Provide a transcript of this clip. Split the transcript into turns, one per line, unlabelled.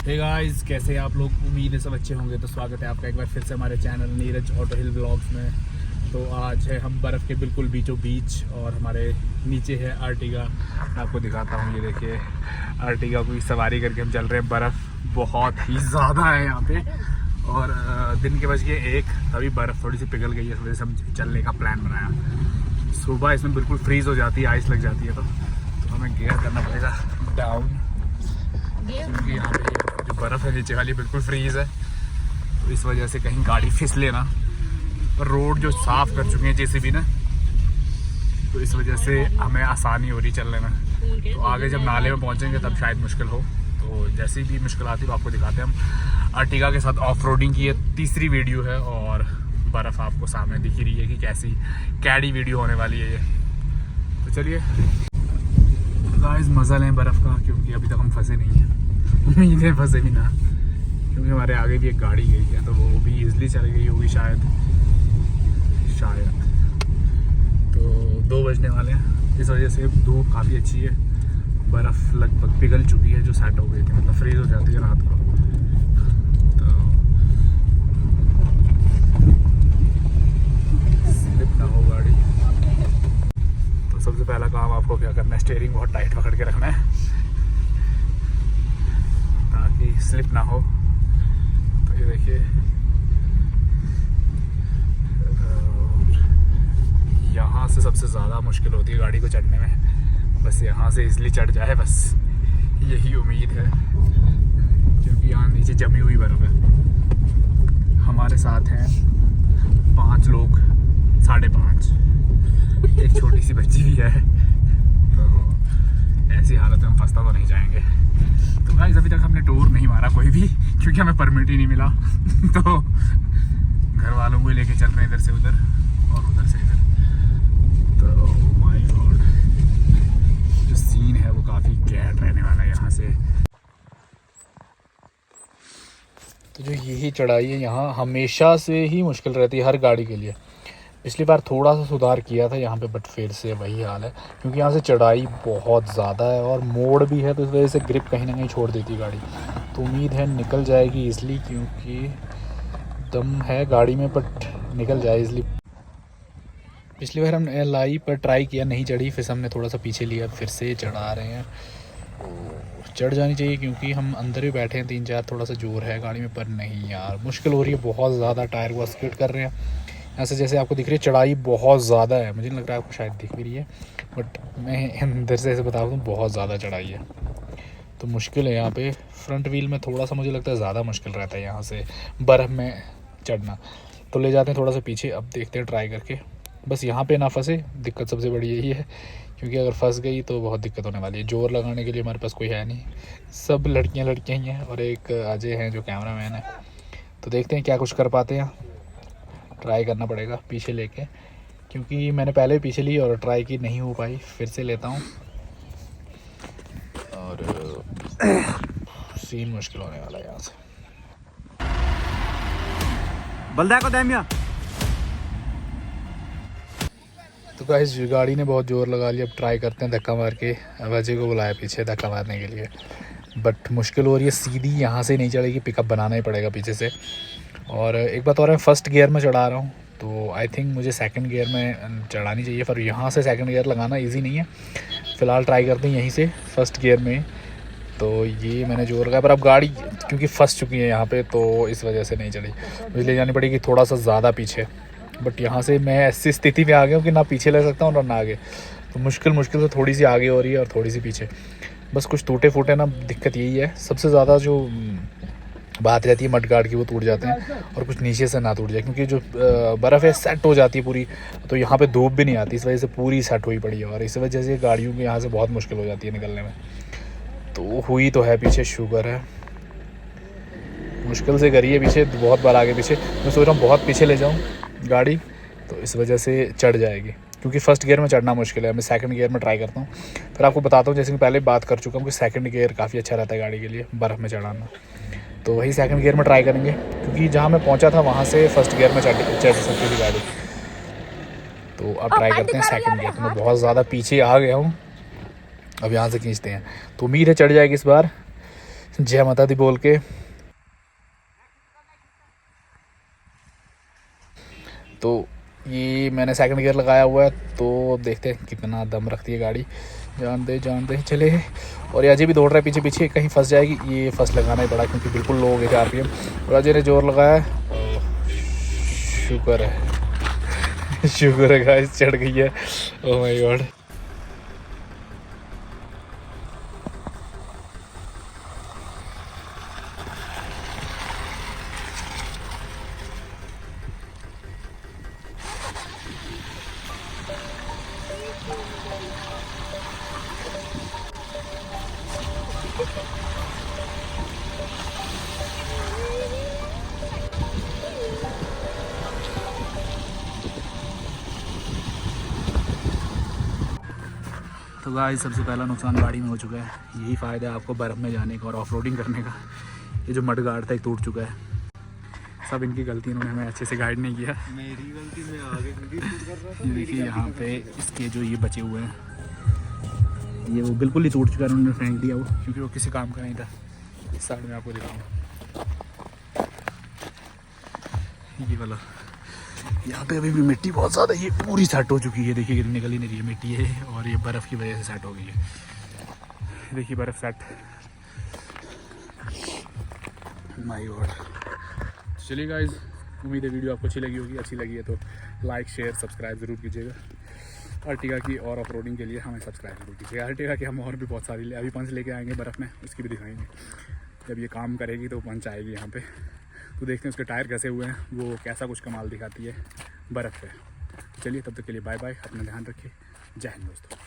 Hey guys, कैसे हैं आप लोग? उम्मीद है सब अच्छे होंगे। तो स्वागत है आपका एक बार फिर से हमारे चैनल नीरज ऑटो हिल व्लॉग्स में। तो आज है हम बर्फ़ के बिल्कुल बीचों बीच और हमारे नीचे है आर्टिगा। आपको दिखाता हूँ, ये देखिए आर्टिगा की सवारी करके हम चल रहे हैं। बर्फ़ बहुत ही ज़्यादा है यहाँ पे और दिन के बज गए 1, तभी बर्फ़ थोड़ी सी पिघल गई है। इस वजह से हम चलने का प्लान बनाया। सुबह इसमें बिल्कुल फ्रीज़ हो जाती है, आइस लग जाती है, तो हमें गियर करना पड़ेगा डाउन, क्योंकि यहाँ पे जो बर्फ़ है नीचे वाली बिल्कुल फ्रीज़ है। तो इस वजह से कहीं गाड़ी फिसले ना। पर रोड जो साफ़ कर चुके हैं जेसीबी ने, तो इस वजह से हमें आसानी हो रही चलने में। तो आगे जब नाले में पहुँचेंगे तब शायद मुश्किल हो। तो जैसी भी मुश्किल आती है तो आपको दिखाते हैं। हम आर्टिगा के साथ ऑफ रोडिंग की ये तीसरी वीडियो है और बर्फ़ आपको सामने दिख ही रही है कि कैसी कैडी वीडियो होने वाली है ये। तो चलिए गाइस, मज़ा लें बर्फ़ का, क्योंकि अभी तक हम फंसे नहीं हैं। उम्मीद है फंसे भी ना, क्योंकि हमारे आगे भी एक गाड़ी गई है तो वो भी ईज़िली चल गई होगी शायद। तो 2 बजने वाले हैं, इस वजह से धूप काफ़ी अच्छी है। बर्फ़ लगभग पिघल चुकी है जो सेट हो गई थी, मतलब फ्रीज़ हो जाती है रात को। तो स्लिप ना हो गाड़ी। तो सबसे पहला काम आपको क्या करना है, स्टीयरिंग बहुत टाइट पकड़ के रखना है ताकि स्लिप ना हो। तो ये देखिए, यहाँ से सबसे ज़्यादा मुश्किल होती है गाड़ी को चढ़ने में। बस यहाँ से इजली चढ़ जाए, बस यही उम्मीद है, क्योंकि यहाँ नीचे जमी हुई बर्फ़ है। हमारे साथ हैं 5 लोग, 5.5, एक छोटी सी बच्ची भी है। तो ऐसी हालत में हम फंसता तो नहीं जाएंगे। तो गाइस, अभी तक हमने टूर नहीं मारा कोई भी, क्योंकि हमें परमिट ही नहीं मिला। तो घर वालों को लेके चल रहे हैं इधर से उधर और उधर से इधर। तो माय गॉड, जो सीन है वो काफ़ी कैट रहने वाला है यहाँ से। तो जो यही चढ़ाई है यहाँ हमेशा से ही मुश्किल रहती है हर गाड़ी के लिए। पिछली बार थोड़ा सा सुधार किया था यहाँ पे, बट फिर से वही हाल है, क्योंकि यहाँ से चढ़ाई बहुत ज़्यादा है और मोड़ भी है, तो इस वजह से ग्रिप कहीं ना कहीं छोड़ देती है गाड़ी। तो उम्मीद है निकल जाएगी इसलिए, क्योंकि दम है गाड़ी में, बट निकल जाए इसलिए। पिछली बार हमने लाई पर ट्राई किया, नहीं चढ़ी, फिर हमने थोड़ा सा पीछे लिया, फिर से चढ़ा रहे हैं। चढ़ जानी चाहिए, क्योंकि हम अंदर ही बैठे हैं 3-4, थोड़ा सा जोर है गाड़ी में, पर नहीं यार मुश्किल हो रही है बहुत ज़्यादा। टायर को स्किड कर रहे हैं यहाँ से, जैसे आपको दिख रही है चढ़ाई बहुत ज़्यादा है। मुझे नहीं लग रहा है आपको शायद दिख भी रही है, बट मैं अंदर से ऐसे बता दूँ बहुत ज़्यादा चढ़ाई है। तो मुश्किल है यहाँ पे। फ्रंट व्हील में थोड़ा सा मुझे लगता है ज़्यादा मुश्किल रहता है यहाँ से बर्फ़ में चढ़ना। तो ले जाते हैं थोड़ा सा पीछे, अब देखते हैं ट्राई करके। बस यहाँ पे ना फंसे, दिक्कत सबसे बड़ी यही है, क्योंकि अगर फंस गई तो बहुत दिक्कत होने वाली है। जोर लगाने के लिए हमारे पास कोई है नहीं, सब लड़कियाँ ही हैं और एक अजय हैं जो कैमरा मैन है। तो देखते हैं क्या कुछ कर पाते हैं, ट्राई करना पड़ेगा पीछे लेके, क्योंकि मैंने पहले पीछे ली और ट्राई की, नहीं हो पाई। फिर से लेता हूँ और सीन मुश्किल होने वाला है यहाँ से।
बल्दा को दैमिया।
तो गाइस, गाड़ी ने बहुत ज़ोर लगा लिया। अब ट्राई करते हैं धक्का मार के। अब अजय को बुलाया पीछे धक्का मारने के लिए, बट मुश्किल हो रही है। सीधी यहाँ से नहीं चढ़ेगी, पिकअप बनाना ही पड़ेगा पीछे से। और एक बात और, मैं फर्स्ट गियर में चढ़ा रहा हूँ, तो आई थिंक मुझे सेकंड गियर में चढ़ानी चाहिए, पर यहाँ से सेकंड गियर लगाना इजी नहीं है। फ़िलहाल ट्राई करते हैं यहीं से फर्स्ट गियर में। तो ये मैंने जोर लगाया, पर अब गाड़ी क्योंकि फंस चुकी है यहाँ पे, तो इस वजह से नहीं चली। मुझे ले जानी पड़ेगी थोड़ा सा ज़्यादा पीछे, बट यहाँ से मैं ऐसी स्थिति में आ गया हूँ कि ना पीछे ले सकता हूँ और ना आगे। तो मुश्किल से थोड़ी सी आगे हो रही है और थोड़ी सी पीछे। बस कुछ टूटे फूटे ना, दिक्कत यही है सबसे ज़्यादा जो बात रहती है मडगार्ड की, वो टूट जाते हैं, और कुछ नीचे से ना टूट जाए, क्योंकि जो बर्फ़ है सेट हो जाती है पूरी, तो यहाँ पे धूप भी नहीं आती, इस वजह से पूरी सेट हुई पड़ी है और इस वजह से गाड़ियों की यहाँ से बहुत मुश्किल हो जाती है निकलने में। तो हुई तो है पीछे, शुगर है, मुश्किल से करी है पीछे, बहुत बार आगे पीछे। मैं सोच रहा हूँ बहुत पीछे ले जाऊँ गाड़ी, तो इस वजह से चढ़ जाएगी, क्योंकि फर्स्ट गियर में चढ़ना मुश्किल है। मैं सेकंड गियर में ट्राई करता हूँ, फिर आपको बताता हूँ। जैसे कि पहले बात कर चुका हूँ कि सेकंड गियर काफ़ी अच्छा रहता है गाड़ी के लिए बर्फ़ में चढ़ाना, तो वही सेकंड गियर में ट्राई करेंगे, क्योंकि जहाँ मैं पहुँचा था वहाँ से फर्स्ट गियर में चढ़ सकती थी गाड़ी। तो अब ट्राई करते हैं सेकंड गियर। तो मैं बहुत ज़्यादा पीछे आ गया हूँ, अब यहाँ से खींचते हैं, तो उम्मीद है चढ़ जाएगी इस बार। जय माता दी बोल के। तो ये मैंने सेकंड गियर लगाया हुआ है, तो देखते हैं कितना दम रखती है गाड़ी। जान दे चले। और ये अजय भी दौड़ रहा है पीछे पीछे, कहीं फंस जाएगी। ये फंस लगाना ही पड़ा क्योंकि बिल्कुल लो हो गए थे आरपीएम। और अजय ने जोर लगाया है, शुक्र है शुक्र है गाइस, चढ़ गई है। Oh my God. तो गाइस सबसे पहला नुकसान गाड़ी में हो चुका है। यही फ़ायदा है आपको बर्फ़ में जाने का और ऑफ रोडिंग करने का। ये जो मड गार्ड था, एक टूट चुका है। सब इनकी गलती, इन्होंने हमें अच्छे से गाइड नहीं किया।
मेरी गलती, मैं आगे
ये देखिए यहाँ पे इसके जो ये बचे हुए हैं, ये वो बिल्कुल ही टूट चुका है। उन्होंने फेंक दिया वो, क्योंकि वो किसी काम का नहीं था। इस साइड में आपको दिखाऊँ, ये वाला यहाँ पे अभी भी मिट्टी बहुत ज़्यादा, ये पूरी सेट हो चुकी है। देखिए कितनी निकल ही नहीं रही है मिट्टी है, और ये बर्फ़ की वजह से सेट हो गई है। देखिए बर्फ़ सेट। My God. चलिए गाइस, उम्मीद है वीडियो आपको अच्छी लगी होगी। अच्छी लगी है तो लाइक शेयर सब्सक्राइब ज़रूर कीजिएगा। अर्टिगा की और ऑफ रोडिंग के लिए हमें सब्सक्राइब जरूर कीजिएगा। अर्टिगा की हम और भी बहुत सारी अभी पंच लेके आएंगे बर्फ़ में, उसकी भी दिखाएंगे। जब ये काम करेगी तो पंच आएगी यहाँ पे, तो देखते हैं उसके टायर कैसे हुए हैं, वो कैसा कुछ कमाल दिखाती है बर्फ़ पे। चलिए तब तक के लिए बाय बाय, अपना ध्यान रखिए। जय हिंद दोस्तों।